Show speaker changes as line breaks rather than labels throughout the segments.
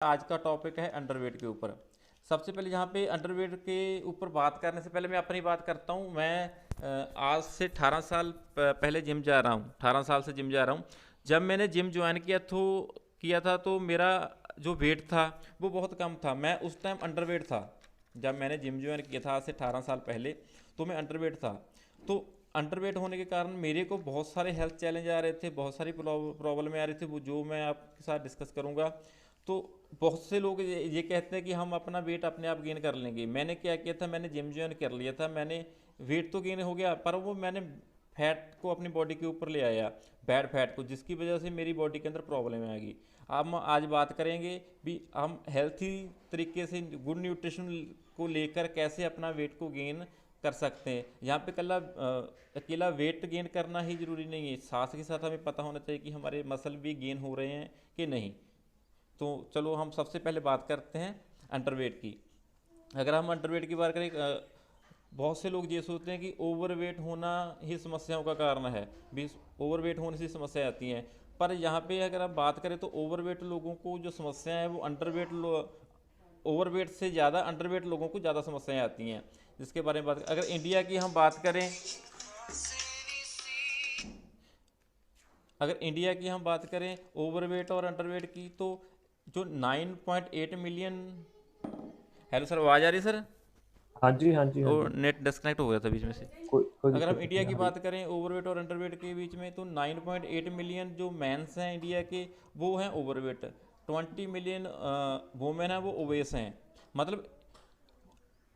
आज का टॉपिक है अंडरवेट के ऊपर। सबसे पहले यहाँ पे अंडरवेट के ऊपर बात करने से पहले मैं अपनी बात करता हूँ। मैं आज से 18 साल पहले जिम जा रहा हूँ, 18 साल से जिम जा रहा हूँ। जब मैंने जिम ज्वाइन किया था तो मेरा जो वेट था वो बहुत कम था। मैं उस टाइम अंडरवेट था। जब मैंने जिम ज्वाइन किया था आज से 18 साल पहले, तो मैं अंडरवेट था। तो अंडरवेट होने के कारण मेरे को बहुत सारे हेल्थ चैलेंज आ रहे थे, बहुत सारी प्रॉब्लम आ रही थी, वो जो मैं आपके साथ डिस्कस करूँगा। तो बहुत से लोग ये कहते हैं कि हम अपना वेट अपने आप गेन कर लेंगे। मैंने क्या किया था, मैंने जिम ज्वाइन कर लिया था, मैंने वेट तो गेन हो गया, पर वो मैंने फैट को अपनी बॉडी के ऊपर ले आया, बैड फैट को, जिसकी वजह से मेरी बॉडी के अंदर प्रॉब्लम आएगी। हम आज बात करेंगे भी हम हेल्थी तरीके से गुड न्यूट्रिशन को लेकर कैसे अपना वेट को गेन कर सकते हैं। यहाँ पे अकेला वेट गेन करना ही ज़रूरी नहीं है, साथ के साथ हमें पता होना चाहिए कि हमारे मसल भी गेन हो रहे हैं कि नहीं। तो चलो हम सबसे पहले बात करते हैं अंडरवेट की। अगर हम अंडरवेट की बात करें, बहुत से लोग ये सोचते हैं कि ओवरवेट होना ही समस्याओं का कारण है, भी ओवरवेट होने से समस्याएं आती हैं। पर यहाँ पे अगर आप बात करें तो ओवरवेट लोगों को जो समस्याएं हैं वो ओवरवेट से ज़्यादा अंडरवेट लोगों को ज़्यादा समस्याएं आती हैं। जिसके बारे में अगर इंडिया की हम बात करें, अगर इंडिया की हम बात करें ओवरवेट और अंडरवेट की, तो जो 9.8 मिलियन। हेलो सर, आवाज़ आ रही है सर?
हाँ जी, हाँ जी, हाँ
और
जी।
नेट डिस्कनेक्ट हो गया था बीच में से।
कोई
अगर हम
दिक्कत
इंडिया
नहीं है,
की
आ रही।
बात करें ओवरवेट और अंडरवेट के बीच में, तो 9.8 मिलियन जो मैंस हैं इंडिया के, वो हैं ओवरवेट। 20 मिलियन वोमेन हैं वो ओवेस हैं। मतलब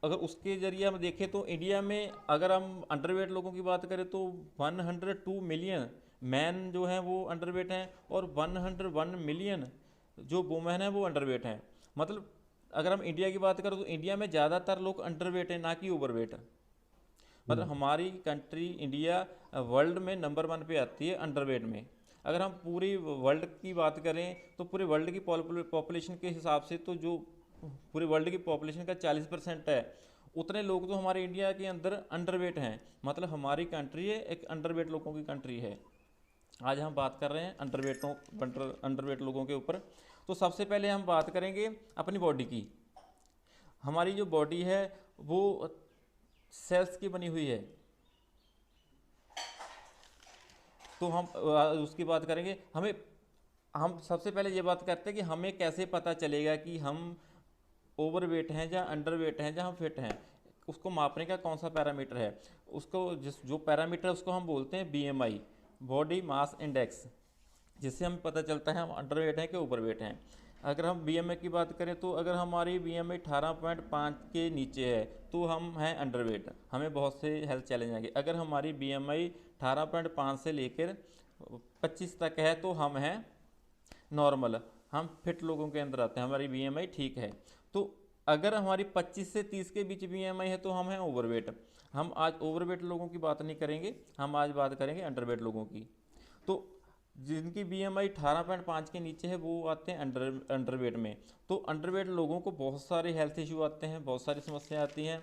अगर उसके जरिए हम देखें तो इंडिया में अगर हम अंडरवेट लोगों की बात करें तो 102 मिलियन मैन जो हैं वो अंडरवेट हैं, और 101 मिलियन जो वुमेन हैं वो अंडरवेट हैं। मतलब अगर हम इंडिया की बात करें तो इंडिया में ज़्यादातर लोग अंडरवेट हैं, ना कि ओवरवेट। मतलब
हम्म।
हमारी कंट्री इंडिया वर्ल्ड में नंबर 1 पे आती है अंडरवेट में। अगर हम पूरी वर्ल्ड की बात करें तो पूरे वर्ल्ड की पॉपुलेशन के हिसाब से, तो जो पूरे वर्ल्ड की पॉपुलेशन का 40% है, उतने लोग तो हमारे इंडिया के अंदर अंडरवेट हैं। मतलब हमारी कंट्री है एक अंडरवेट लोगों की कंट्री है। आज हम बात कर रहे हैं अंडरवेट लोगों के ऊपर। तो सबसे पहले हम बात करेंगे अपनी बॉडी की। हमारी जो बॉडी है वो सेल्स की बनी हुई है। तो हम उसकी बात करेंगे। हम सबसे पहले ये बात करते हैं कि हमें कैसे पता चलेगा कि हम ओवरवेट हैं या अंडरवेट हैं या हम फिट हैं। उसको मापने का कौन सा पैरामीटर है? उसको जिस जो पैरामीटर है उसको हम बोलते हैं बीएमआई, बॉडी मास इंडेक्स, जिससे हमें पता चलता है हम अंडरवेट हैं कि ओवरवेट हैं। अगर हम बीएमआई की बात करें तो अगर हमारी बीएमआई 18.5 के नीचे है तो हम हैं अंडरवेट, हमें बहुत से हेल्थ चैलेंज आएंगे। अगर हमारी बीएमआई 18.5 से लेकर 25 तक है तो हम हैं नॉर्मल, हम फिट लोगों के अंदर आते हैं, हमारी बीएमआई ठीक है। तो अगर हमारी 25 से 30 के बीच बीएमआई है तो हम हैं ओवरवेट। हम आज ओवरवेट लोगों की बात नहीं करेंगे, हम आज बात करेंगे अंडरवेट लोगों की। तो जिनकी बीएमआई 18.5 के नीचे है वो आते हैं अंडरवेट में। तो अंडरवेट लोगों को बहुत सारे हेल्थ इशू आते हैं, बहुत सारी समस्याएं आती हैं।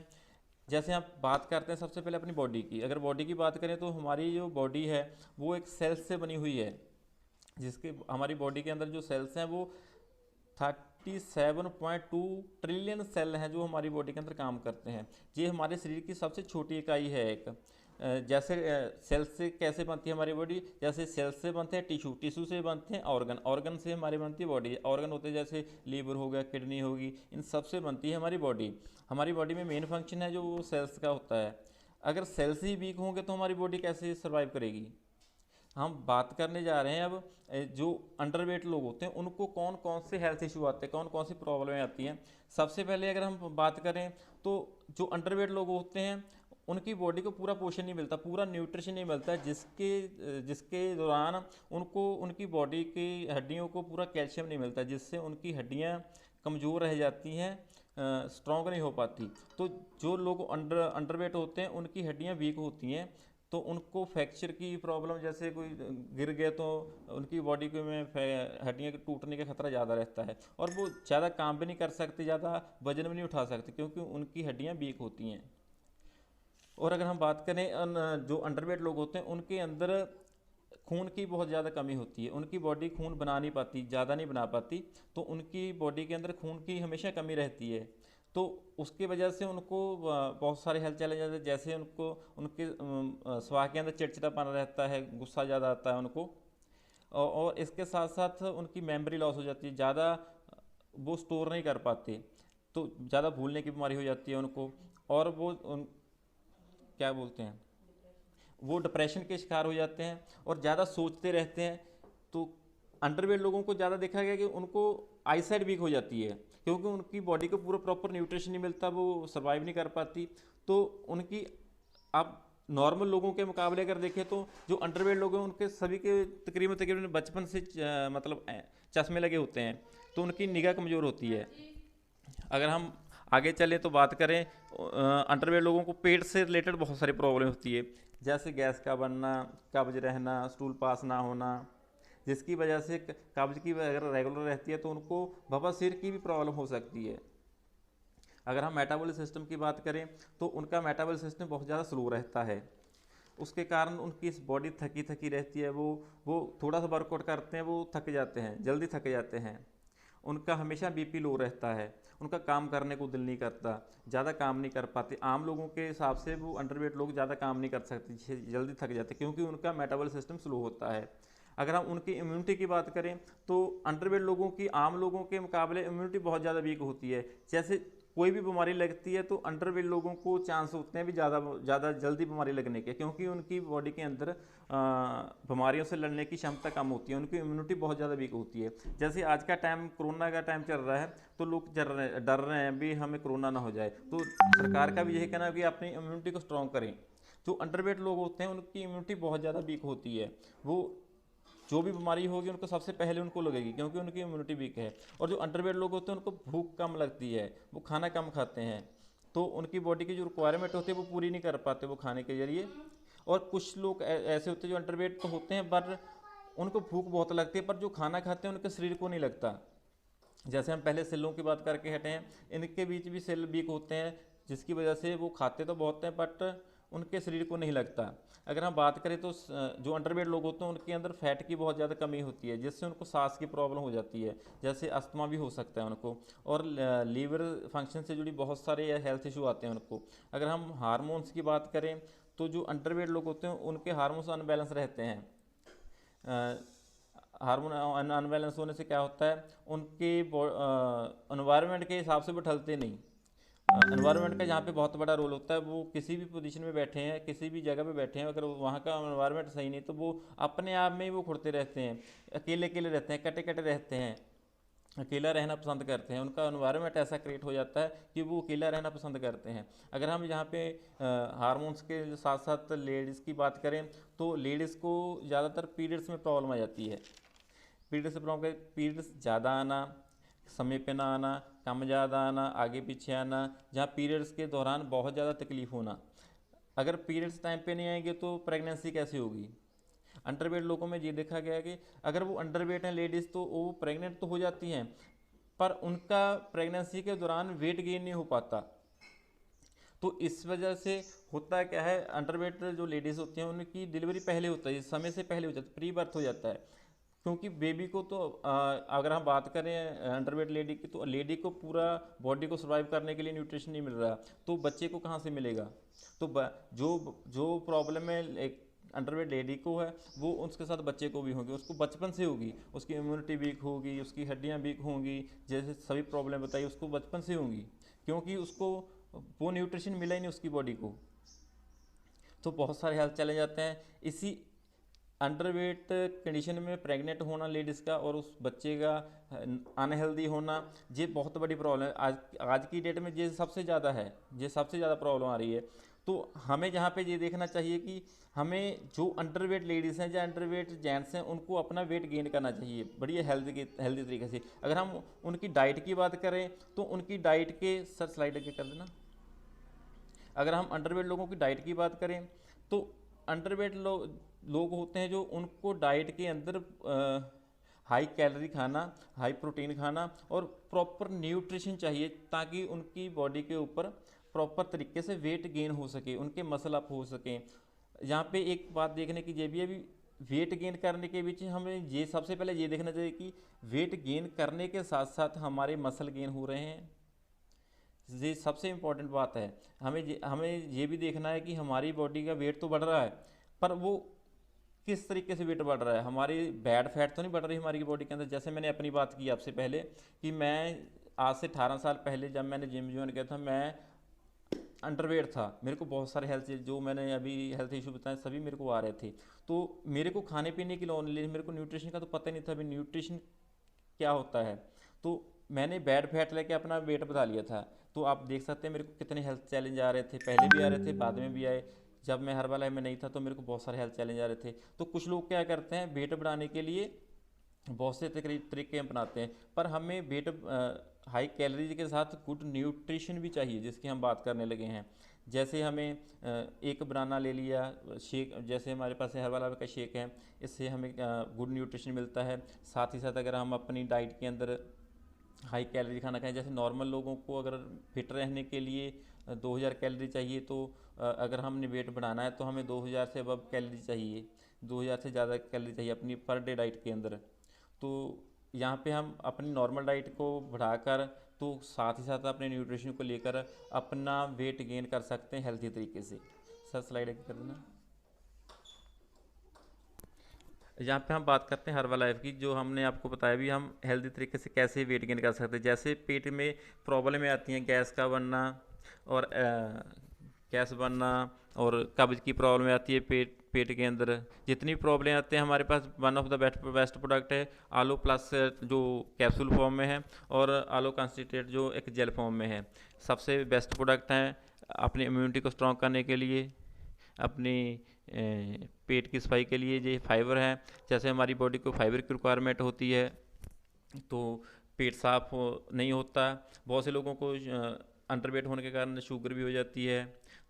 जैसे आप बात करते हैं सबसे पहले अपनी बॉडी की। अगर बॉडी की बात करें तो हमारी जो बॉडी है वो एक सेल्स से बनी हुई है, जिसके हमारी बॉडी के अंदर जो सेल्स हैं वो 37.2 ट्रिलियन सेल हैं जो हमारी बॉडी के अंदर काम करते हैं। ये हमारे शरीर की सबसे छोटी इकाई है एक। जैसे सेल से कैसे बनती है हमारी बॉडी, जैसे सेल से बनते हैं टिश्यू, टिश्यू से बनते हैं ऑर्गन, ऑर्गन से हमारी बनती है बॉडी। ऑर्गन होते हैं जैसे लीवर हो गया, किडनी होगी, इन सब से बनती है हमारी बॉडी। हमारी बॉडी में मेन फंक्शन है जो सेल्स का होता है। अगर सेल्स ही वीक होंगे तो हमारी बॉडी कैसे सर्वाइव करेगी? हम बात करने जा रहे हैं अब जो अंडरवेट लोग होते हैं उनको कौन कौन से हेल्थ इशू आते हैं, कौन कौन सी प्रॉब्लमें आती हैं। सबसे पहले अगर हम बात करें तो जो अंडरवेट लोग होते हैं उनकी बॉडी को पूरा पोषण नहीं मिलता, पूरा न्यूट्रिशन नहीं मिलता, जिसके दौरान उनको उनकी बॉडी की हड्डियों को पूरा कैल्शियम नहीं मिलता, जिससे उनकी हड्डियाँ कमज़ोर रह जाती हैं, स्ट्रॉन्ग नहीं हो पाती। तो जो लोग अंडरवेट होते हैं उनकी हड्डियाँ वीक होती हैं, तो उनको फ्रैक्चर की प्रॉब्लम, जैसे कोई गिर गए तो उनकी बॉडी के में हड्डियाँ के टूटने का खतरा ज़्यादा रहता है, और वो ज़्यादा काम भी नहीं कर सकते, ज़्यादा वजन भी नहीं उठा सकते क्योंकि उनकी हड्डियाँ वीक होती हैं। और अगर हम बात करें जो अंडरवेट लोग होते हैं उनके अंदर खून की बहुत ज़्यादा कमी होती है, उनकी बॉडी खून बना नहीं पाती, ज़्यादा नहीं बना पाती, तो उनकी बॉडी के अंदर खून की हमेशा कमी रहती है। तो उसकी वजह से उनको बहुत सारे हेल्थ चैलेंज आते हैं, जैसे उनको उनके स्वास्थ्य के अंदर चिड़चिड़ापन रहता है, गुस्सा ज़्यादा आता है उनको, और इसके साथ साथ उनकी मेमोरी लॉस हो जाती है, ज़्यादा वो स्टोर नहीं कर पाते, तो ज़्यादा भूलने की बीमारी हो जाती है उनको, और वो क्या बोलते हैं, वो डिप्रेशन के शिकार हो जाते हैं और ज़्यादा सोचते रहते हैं। तो अंडरवेट लोगों को ज़्यादा देखा गया कि उनको आईसाइट वीक हो जाती है, क्योंकि उनकी बॉडी को पूरा प्रॉपर न्यूट्रिशन नहीं मिलता, वो सर्वाइव नहीं कर पाती। तो उनकी, आप नॉर्मल लोगों के मुकाबले अगर देखें तो जो अंडरवेट लोग हैं उनके सभी के तकरीबन तकरीबन बचपन से मतलब चश्मे लगे होते हैं, तो उनकी निगाह कमज़ोर होती है। अगर हम आगे चले तो बात करें, अंडरवेट लोगों को पेट से रिलेटेड बहुत सारी प्रॉब्लम होती है, जैसे गैस का बनना, कब्ज रहना, स्टूल पास ना होना, जिसकी वजह से कब्ज की अगर रेगुलर रहती है तो उनको बवासीर की भी प्रॉब्लम हो सकती है। अगर हम मेटाबॉलिक सिस्टम की बात करें तो उनका मेटाबॉलिक सिस्टम बहुत ज़्यादा स्लो रहता है, उसके कारण उनकी बॉडी थकी थकी रहती है, वो थोड़ा सा वर्कआउट करते हैं वो थक जाते हैं, जल्दी थक जाते हैं। उनका हमेशा बीपी लो रहता है, उनका काम करने को दिल नहीं करता, ज़्यादा काम नहीं कर पाते। आम लोगों के हिसाब से वो अंडरवेट लोग ज़्यादा काम नहीं कर सकते, जल्दी थक जाते, क्योंकि उनका मेटाबॉलिक सिस्टम स्लो होता है। अगर हम उनकी इम्यूनिटी की बात करें तो अंडरवेट लोगों की आम लोगों के मुकाबले इम्यूनिटी बहुत ज़्यादा वीक होती है। जैसे कोई भी बीमारी लगती है तो अंडरवेट लोगों को चांस होते हैं भी ज़्यादा जल्दी बीमारी लगने के, क्योंकि उनकी बॉडी के अंदर बीमारियों से लड़ने की क्षमता कम होती है, उनकी इम्यूनिटी बहुत ज़्यादा वीक होती है। जैसे आज का टाइम, कोरोना का टाइम चल रहा है, तो लोग डर रहे हैं भी हमें कोरोना ना हो जाए, तो सरकार का भी यही कहना है कि अपनी इम्यूनिटी को स्ट्रॉन्ग करें। जो अंडरवेट लोग होते हैं उनकी इम्यूनिटी बहुत ज़्यादा वीक होती है, वो जो भी बीमारी होगी उनको सबसे पहले उनको लगेगी, क्योंकि उनकी इम्यूनिटी वीक है। और जो अंडरवेट लोग होते हैं उनको भूख कम लगती है, वो खाना कम खाते हैं, तो उनकी बॉडी की जो रिक्वायरमेंट होती है वो पूरी नहीं कर पाते वो खाने के जरिए। और कुछ लोग ऐसे होते हैं जो अंडरवेट तो होते हैं पर उनको भूख बहुत लगती है, पर जो खाना खाते हैं उनके शरीर को नहीं लगता। जैसे हम पहले सेलों की बात करके हटे हैं, इनके बीच भी सेल वीक होते हैं, जिसकी वजह से वो खाते तो बहुत हैं बट उनके शरीर को नहीं लगता। अगर हम बात करें तो जो अंडरवेट लोग होते हैं उनके अंदर फैट की बहुत ज़्यादा कमी होती है, जिससे उनको सांस की प्रॉब्लम हो जाती है, जैसे अस्थमा भी हो सकता है उनको, और लीवर फंक्शन से जुड़ी बहुत सारे हेल्थ इशू आते हैं उनको। अगर हम हार्मोन्स की बात करें तो जो अंडरवेट लोग होते हैं उनके हार्मोन्स अनबैलेंस रहते हैं। हार्मोन अनबैलेंस होने से क्या होता है, उनके एनवायरनमेंट के हिसाब से वो ढलते नहीं। एनवायरनमेंट का जहाँ पे बहुत बड़ा रोल होता है, वो किसी भी पोजीशन में बैठे हैं, किसी भी जगह पे बैठे हैं, अगर वहाँ का एनवायरनमेंट सही नहीं तो वो अपने आप में ही वो खुड़ते रहते हैं, अकेले अकेले रहते हैं, कटे कटे रहते हैं, अकेला रहना पसंद करते हैं। उनका एनवायरनमेंट ऐसा क्रिएट हो जाता है कि वो अकेला रहना पसंद करते हैं। अगर हम यहाँ पे हार्मोन्स के साथ साथ लेडीज़ की बात करें तो लेडीज़ को ज़्यादातर पीरियड्स में प्रॉब्लम आ जाती है। पीरियड्स से प्रॉब्लम, पीरियड्स ज़्यादा आना, समय पे ना आना, कम ज़्यादा आना, आगे पीछे आना, जहाँ पीरियड्स के दौरान बहुत ज़्यादा तकलीफ होना। अगर पीरियड्स टाइम पे नहीं आएंगे तो प्रेगनेंसी कैसे होगी। अंडरवेट लोगों में ये देखा गया है कि अगर वो अंडरवेट हैं लेडीज़ तो वो प्रेग्नेंट तो हो जाती हैं, पर उनका प्रेगनेंसी के दौरान वेट गेन नहीं हो पाता। तो इस वजह से होता क्या है, अंडरवेट जो लेडीज़ होती हैं उनकी डिलीवरी पहले होता है, समय से पहले हो जाता है, प्री बर्थ हो जाता है, क्योंकि बेबी को तो अगर हम बात करें अंडरवेट लेडी की, तो लेडी को पूरा बॉडी को सर्वाइव करने के लिए न्यूट्रिशन नहीं मिल रहा, तो बच्चे को कहाँ से मिलेगा। तो जो जो प्रॉब्लम है एक अंडरवेट लेडी को है वो उसके साथ बच्चे को भी होगी, उसको बचपन से होगी, उसकी इम्यूनिटी वीक होगी, उसकी हड्डियाँ वीक होंगी, जैसे सभी प्रॉब्लम बताई उसको बचपन से होंगी, क्योंकि उसको वो न्यूट्रिशन मिला ही नहीं उसकी बॉडी को। तो बहुत सारे हेल्थ चैलेंज आते हैं इसी अंडरवेट कंडीशन में। प्रेग्नेंट होना लेडीज़ का और उस बच्चे का अनहेल्दी होना, ये बहुत बड़ी प्रॉब्लम है आज की डेट में, ये सबसे ज़्यादा है, ये सबसे ज़्यादा प्रॉब्लम आ रही है। तो हमें यहाँ पे ये देखना चाहिए कि हमें जो अंडरवेट लेडीज़ हैं या अंडरवेट जेंट्स हैं उनको अपना वेट गेन करना चाहिए बढ़िया हेल्दी तरीके से। अगर हम उनकी डाइट की बात करें तो उनकी डाइट के, सर स्लाइड आगे कर देना। अगर हम अंडरवेट लोगों की डाइट की बात करें तो अंडरवेट लोग होते हैं जो उनको डाइट के अंदर हाई कैलोरी खाना, हाई प्रोटीन खाना और प्रॉपर न्यूट्रिशन चाहिए, ताकि उनकी बॉडी के ऊपर प्रॉपर तरीके से वेट गेन हो सके, उनके मसल अप हो सकें। यहाँ पे एक बात देखने की ये भी है, भी वेट गेन करने के बीच हमें ये सबसे पहले ये देखना चाहिए कि वेट गेन करने के साथ साथ हमारे मसल गेन हो रहे हैं। ये सबसे इम्पोर्टेंट बात है। हमें ये भी देखना है कि हमारी बॉडी का वेट तो बढ़ रहा है, पर वो किस तरीके से वेट बढ़ रहा है। हमारी बैड फैट तो नहीं बढ़ रही हमारी बॉडी के अंदर। जैसे मैंने अपनी बात की आपसे पहले कि मैं आज से 18 साल पहले जब मैंने जिम ज्वाइन किया था, मैं अंडरवेट था। मेरे को बहुत सारे हेल्थ जो मैंने अभी हेल्थ इशू बताए सभी मेरे को आ रहे थे। तो मेरे को खाने पीने की ओनली, मेरे को न्यूट्रिशन का तो पता ही नहीं था अभी न्यूट्रिशन क्या होता है। तो मैंने बैड फैट लेके अपना वेट बढ़ा लिया था। तो आप देख सकते हैं मेरे को कितने हेल्थ चैलेंज आ रहे थे, पहले भी आ रहे थे, बाद में भी आए। जब मैं हर्बल लाइफ में नहीं था तो मेरे को बहुत सारे हेल्थ चैलेंज आ रहे थे। तो कुछ लोग क्या करते हैं, वेट बढ़ाने के लिए बहुत से तरीके अपनाते हैं, पर हमें वेट हाई कैलोरीज के साथ गुड न्यूट्रिशन भी चाहिए, जिसकी हम बात करने लगे हैं। जैसे हमें एक बनाना ले लिया शेक, जैसे हमारे पास हर्बल का शेक है, इससे हमें गुड न्यूट्रिशन मिलता है। साथ ही साथ अगर हम अपनी डाइट के अंदर हाई कैलोरी खाना खाएं, जैसे नॉर्मल लोगों को अगर फिट रहने के लिए 2000 कैलोरी चाहिए, तो अगर हमने वेट बढ़ाना है तो हमें 2000 से अबव कैलोरी चाहिए, 2000 से ज़्यादा कैलोरी चाहिए अपनी पर डे डाइट के अंदर। तो यहाँ पे हम अपनी नॉर्मल डाइट को बढ़ाकर, तो साथ ही साथ अपने न्यूट्रिशन को लेकर अपना वेट गेन कर सकते हैं हेल्थी तरीके से। सर स्लाइड कर देना। यहाँ पे हम बात करते हैं हर्बल लाइफ की, जो हमने आपको बताया भी हम हेल्दी तरीके से कैसे वेट गेन कर सकते हैं। जैसे पेट में प्रॉब्लमें आती हैं, गैस का बनना और गैस बनना और कब्ज की प्रॉब्लम आती है पेट पेट के अंदर। जितनी प्रॉब्लम आते हैं हमारे पास one of the best product है आलो प्लस, जो कैप्सूल फॉर्म में है, और आलो कंसनट्रेट जो एक जेल फॉर्म में है। सबसे बेस्ट प्रोडक्ट हैं अपनी इम्यूनिटी को स्ट्रॉन्ग करने के लिए, अपनी पेट की सफाई के लिए। ये फाइबर है, जैसे हमारी बॉडी को फाइबर की रिक्वायरमेंट होती है तो पेट साफ नहीं होता। बहुत से लोगों को अंडरवेट होने के कारण शुगर भी हो जाती है।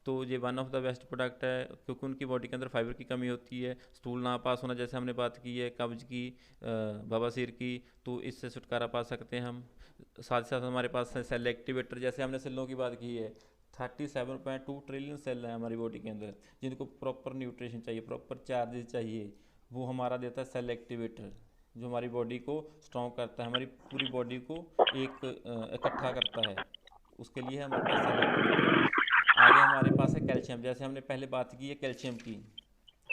तो ये one of the best product है, क्योंकि उनकी बॉडी के अंदर फाइबर की कमी होती है। स्टूल ना पास होना, जैसे हमने बात की है कब्ज की, बवासीर की, तो इससे छुटकारा पा सकते हैं हम। साथ ही साथ हमारे पास है सेल एक्टिवेटर, जैसे हमने सेलों की बात की है। 37.2 ट्रिलियन सेल हैं हमारी बॉडी के अंदर, जिनको प्रॉपर न्यूट्रिशन चाहिए, प्रॉपर चार्जेस चाहिए। वो हमारा देता है सेल एक्टिवेटर, जो हमारी बॉडी को स्ट्रॉन्ग करता है, हमारी पूरी बॉडी को एक इकट्ठा करता है। उसके लिए हमारे पास सेल एक्टिवेटर। आगे हमारे पास है कैल्शियम, जैसे हमने पहले बात की है कैल्शियम की।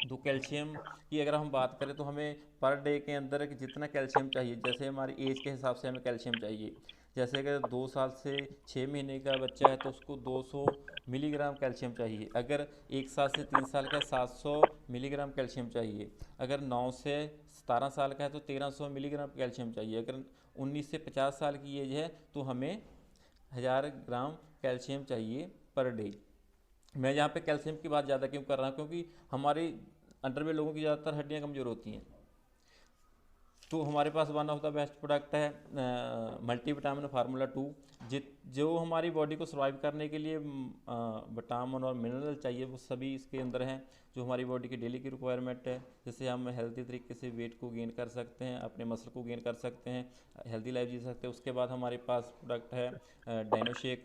तो कैल्शियम की अगर हम बात करें तो हमें पर डे के अंदर जितना कैल्शियम चाहिए, जैसे हमारी एज के हिसाब से हमें कैल्शियम चाहिए। जैसे अगर 2 साल से 6 महीने का बच्चा है तो उसको 200 मिलीग्राम कैल्शियम चाहिए। अगर 1 साल से 3 साल का है 700 मिलीग्राम कैल्शियम चाहिए। अगर 9 से 17 साल का है तो 1300 मिलीग्राम कैल्शियम चाहिए। अगर 19 से 50 साल की एज है तो हमें 1000 ग्राम कैल्शियम चाहिए पर डे। मैं यहाँ पे कैल्शियम की बात ज़्यादा क्यों कर रहा हूँ, क्योंकि हमारे अंडरवेट लोगों की ज़्यादातर हड्डियाँ कमज़ोर होती हैं। तो हमारे पास one of the best product है मल्टीविटामिन फार्मूला 2, जो हमारी बॉडी को सर्वाइव करने के लिए विटामिन और मिनरल चाहिए, वो सभी इसके अंदर हैं, जो हमारी बॉडी की डेली की रिक्वायरमेंट है। जिससे हम हेल्दी तरीके से वेट को गेन कर सकते हैं, अपने मसल को गेन कर सकते हैं, हेल्दी लाइफ जी सकते हैं। उसके बाद हमारे पास प्रोडक्ट है डायनो शेक।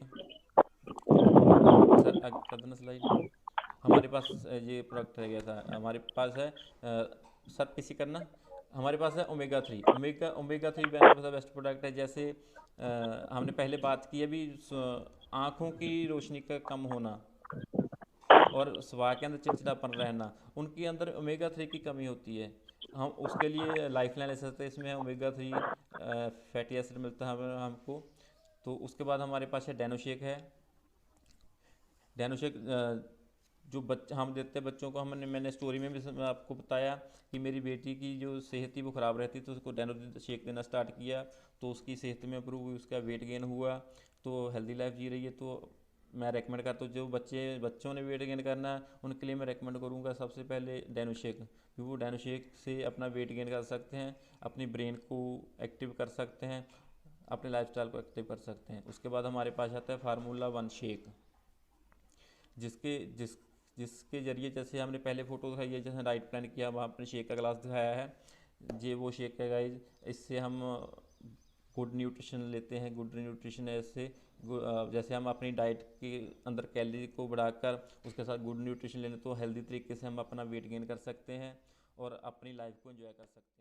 सर कर देना स्लाइड। हमारे पास ये प्रोडक्ट रह गया था, हमारे पास है सर पीसी करना। हमारे पास है omega 3। Omega 3 one of the best product है। जैसे हमने पहले बात की अभी आँखों की रोशनी का कम होना और सुबह के अंदर चिड़चिड़ापन रहना, उनके अंदर ओमेगा 3 की कमी होती है। हम उसके लिए लाइफ लाइन ले सकते हैं, इसमें ओमेगा 3 फैटी एसिड मिलता है हमको। तो उसके बाद हमारे पास है डायनोशेक है। डायनोशेक जो बच्चा हम देते हैं बच्चों को, मैंने स्टोरी में भी आपको बताया कि मेरी बेटी की जो सेहत थी वो ख़राब रहती, तो उसको डायनो शेक देना स्टार्ट किया, तो उसकी सेहत में इंप्रूव हुई, उसका वेट गेन हुआ, तो हेल्दी लाइफ जी रही है। तो मैं रेकमेंड करता हूँ जो बच्चों ने वेट गेन करना है उनके लिए मैं रेकमेंड करूँगा सबसे पहले डायनो शेक, क्योंकि वो डायनो शेक से अपना वेट गेन कर सकते हैं, अपनी ब्रेन को एक्टिव कर सकते हैं, अपने लाइफस्टाइल को एक्टिव कर सकते हैं। उसके बाद हमारे पास आता है फार्मूला 1 शेक, जिसके जिस जिसके ज़रिए, जैसे हमने पहले फ़ोटो दिखाई है, जैसे डाइट प्लान किया, वहाँ अपने शेक का ग्लास दिखाया है, ये वो शेक है गाइज। इससे हम गुड न्यूट्रिशन लेते हैं। गुड न्यूट्रिशन है इससे, जैसे हम अपनी डाइट के अंदर कैलोरी को बढ़ाकर उसके साथ गुड न्यूट्रिशन लेने, तो हेल्दी तरीके से हम अपना वेट गेन कर सकते हैं। और अपनी लाइफ को एंजॉय कर सकते हैं।